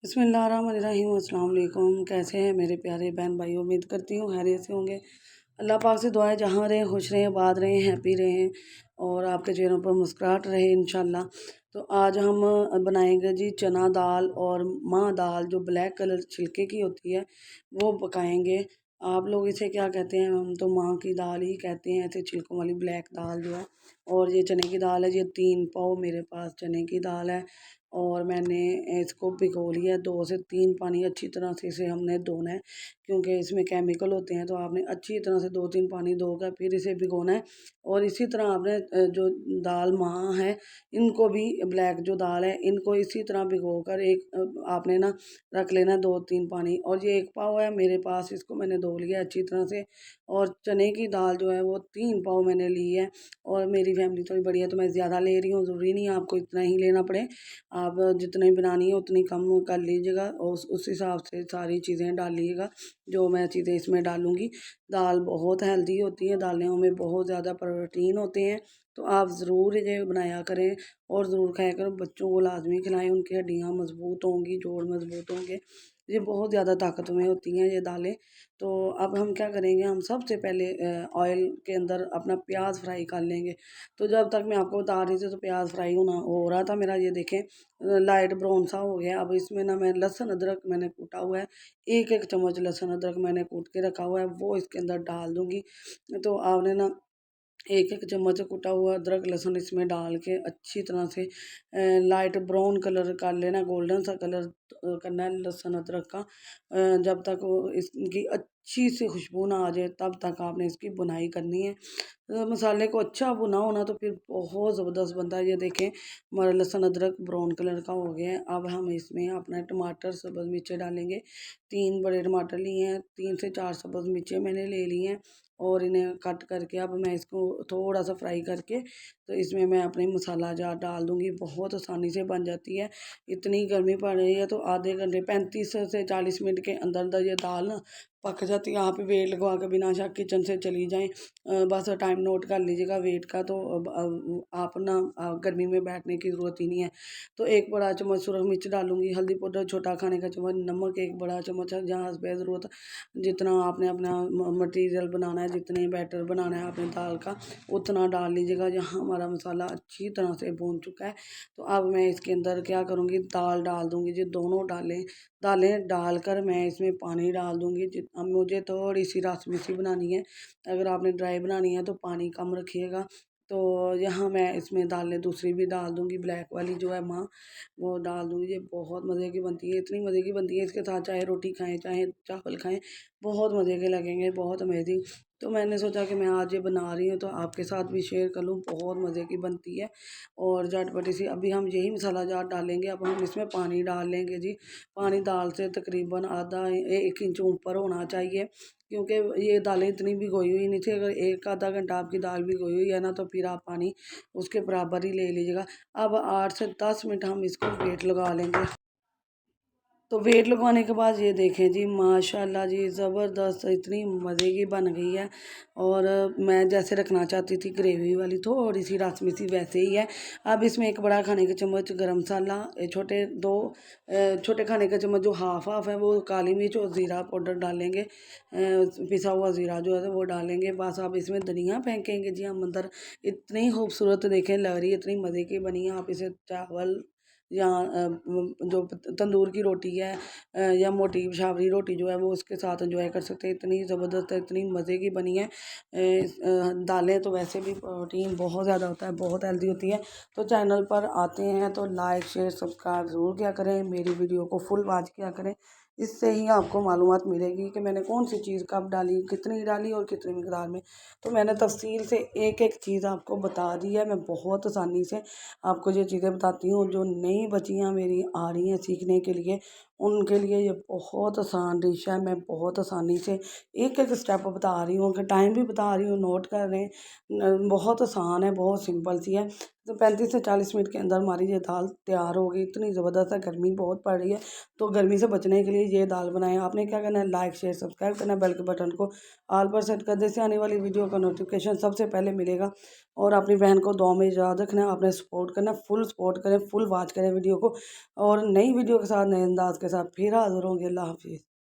बिस्मिल्लाहिर्रहमानिर्रहीम। अस्सलाम वालेकुम। कैसे हैं मेरे प्यारे बहन भाई? उम्मीद करती हूँ खैरियत से होंगे। अल्लाह पाक से दुआ है जहाँ रहें खुश रहें, आबाद रहें, हैप्पी रहें और आपके चेहरों पर मुस्कुराहट रहे इंशाल्लाह। तो आज हम बनाएंगे जी चना दाल और माह दाल, जो ब्लैक कलर छिलके की होती है वो पकाएंगे। आप लोग इसे क्या कहते हैं? हम तो माह की दाल ही कहते हैं, ऐसे छिलकों वाली ब्लैक दाल जो है। और ये चने की दाल है, ये 3 पाव मेरे पास चने की दाल है और मैंने इसको भिगो लिया। 2 से 3 पानी अच्छी तरह से इसे हमने धोना है, क्योंकि इसमें केमिकल होते हैं। तो आपने अच्छी तरह से 2-3 पानी धोकर फिर इसे भिगोना है। और इसी तरह आपने जो दाल माह है, इनको भी ब्लैक जो दाल है इनको इसी तरह भिगोकर आपने ना रख लेना 2-3 पानी। और ये 1 पाव है मेरे पास, इसको मैंने धो लिया अच्छी तरह से। और चने की दाल जो है वो 3 पाव मैंने ली है। और मेरी फैमिली थोड़ी बड़ी है तो मैं ज़्यादा ले रही हूँ, ज़रूरी नहीं है आपको इतना ही लेना पड़े। आप जितनी बनानी है उतनी कम कर लीजिएगा और उस हिसाब से सारी चीज़ें डालिएगा जो मैं चीज़ें इसमें डालूँगी। दाल बहुत हेल्दी होती है, दालों में बहुत ज़्यादा प्रोटीन होते हैं। तो आप ज़रूर ये बनाया करें और ज़रूर खाया करें। बच्चों को लाजमी खिलाएं, उनकी हड्डियाँ मजबूत होंगी, जोड़ मजबूत होंगे। ये बहुत ज़्यादा ताकत में होती हैं ये दालें। तो अब हम क्या करेंगे, हम सबसे पहले ऑयल के अंदर अपना प्याज फ्राई कर लेंगे। तो जब तक मैं आपको बता रही थी तो प्याज फ्राई होना हो रहा था मेरा, ये देखें लाइट ब्राउन सा हो गया। अब इसमें ना मैं लहसुन अदरक मैंने कूटा हुआ है, 1-1 चम्मच लहसुन अदरक मैंने कूट के रखा हुआ है, वो इसके अंदर डाल दूँगी। तो आपने ना 1-1 चम्मच कुटा हुआ अदरक लहसुन इसमें डाल के अच्छी तरह से लाइट ब्राउन कलर कर लेना, गोल्डन सा कलर करना है लहसुन अदरक का। जब तक वो इसकी अच्छी सी खुशबू ना आ जाए तब तक आपने इसकी बुनाई करनी है। मसाले को अच्छा भुना होना तो फिर बहुत ज़बरदस्त बनता है। ये देखें हमारा लहसुन अदरक ब्राउन कलर का हो गया है। अब हम इसमें अपना टमाटर सब्ज़ मिर्चें डालेंगे। 3 बड़े टमाटर लिए हैं, 3 से 4 सब्ज़ मिर्चें मैंने ले ली हैं और इन्हें कट करके अब मैं इसको थोड़ा सा फ्राई करके तो इसमें मैं अपनी मसाला जार डाल दूँगी। बहुत आसानी से बन जाती है। इतनी गर्मी पड़ रही है तो आधे घंटे 35 से 40 मिनट के अंदर अंदर ये दाल ना पक जाती है। आप वेट लगवा के बिना शक किचन से चली जाएं, बस टाइम नोट कर लीजिएगा वेट का। तो आप ना गर्मी में बैठने की ज़रूरत ही नहीं है। तो 1 बड़ा चम्मच सुरख मिर्च डालूँगी, हल्दी पाउडर छोटा खाने का चम्मच, नमक 1 बड़ा चम्मच है, जहाँ हस्बे ज़रूरत जितना आपने अपना मटेरियल बनाना है, जितने बैटर बनाना है आपने दाल का उतना डाल लीजिएगा। यहाँ हमारा मसाला अच्छी तरह से भून चुका है। तो अब मैं इसके अंदर क्या करूँगी, दाल डाल दूँगी। जो दोनों दालें डालकर मैं इसमें पानी डाल दूँगी। अब मुझे थोड़ी सी रसमी सी बनानी है, अगर आपने ड्राई बनानी है तो पानी कम रखिएगा। तो यहाँ मैं इसमें दालें दूसरी भी डाल दूँगी, ब्लैक वाली जो है माँ वो डाल दूँगी। ये बहुत मज़े की बनती है, इतनी मज़े की बनती है, इसके साथ चाहे रोटी खाएं चाहे चावल खाएं बहुत मज़े के लगेंगे, बहुत अमेजिंग। तो मैंने सोचा कि मैं आज ये बना रही हूँ तो आपके साथ भी शेयर कर लूँ, बहुत मज़े की बनती है और झटपटी सी। अभी हम यही मसाला जार डालेंगे, अब हम इसमें पानी डाल लेंगे जी। पानी दाल से तकरीबन आधा 1 इंच ऊपर होना चाहिए, क्योंकि ये दालें इतनी भिगोई हुई नहीं थी। अगर 1 आधा घंटा आपकी दाल भिगोई हुई है ना तो फिर आप पानी उसके बराबर ही ले लीजिएगा। अब 8 से 10 मिनट हम इसको वेट लगा लेंगे। तो वेट लगवाने के बाद ये देखें जी, माशाल्लाह जी ज़बरदस्त इतनी मज़े की बन गई है। और मैं जैसे रखना चाहती थी ग्रेवी वाली, थोड़ी सी रसमी सी, वैसे ही है। अब इसमें 1 बड़ा खाने का चम्मच गरम मसाला, छोटे खाने का चम्मच जो हाफ है वो काली मिर्च और ज़ीरा पाउडर डालेंगे। पिसा हुआ ज़ीरा जो है वो डालेंगे। बस अब इसमें धनिया फेंकेंगे जी हम अंदर। इतनी खूबसूरत देखें लग रही है, इतनी मज़े की बनी है। आप इसे चावल या जो तंदूर की रोटी है या मोटी शावरी रोटी जो है वो उसके साथ एंजॉय कर सकते हैं। इतनी ज़बरदस्त है, इतनी मज़े की बनी है। दालें तो वैसे भी प्रोटीन बहुत ज़्यादा होता है, बहुत हेल्दी होती है। तो चैनल पर आते हैं तो लाइक शेयर सब्सक्राइब ज़रूर किया करें, मेरी वीडियो को फुल वॉच किया करें। इससे ही आपको मालूमात मिलेगी कि मैंने कौन सी चीज़ कब डाली, कितनी डाली और कितनी मिकदार में। तो मैंने तफसील से एक एक चीज़ आपको बता दी है। मैं बहुत आसानी से आपको ये चीज़ें बताती हूँ। जो नई बच्चियाँ मेरी आ रही हैं सीखने के लिए, उनके लिए ये बहुत आसान डिश है। मैं बहुत आसानी से एक एक स्टेप बता रही हूँ, कि टाइम भी बता रही हूँ, नोट कर रहे हैं। बहुत आसान है, बहुत सिंपल सी है। तो 35 से 40 मिनट के अंदर हमारी ये दाल तैयार होगी। इतनी ज़बरदस्त है, गर्मी बहुत पड़ रही है, तो गर्मी से बचने के लिए ये दाल बनाएं। आपने क्या करना है, लाइक शेयर सब्सक्राइब करना है, बेल के बटन को ऑल पर सेट कर दे, इससे आने वाली वीडियो का नोटिफिकेशन सबसे पहले मिलेगा। और अपनी बहन को दुआ में याद रखना है, आपने सपोर्ट करना, फुल सपोर्ट करें, फुल वॉच करें वीडियो को। और नई वीडियो के साथ, नए अंदाज के साथ फिर हाज़िर होंगे। अल्लाह हाफिज़।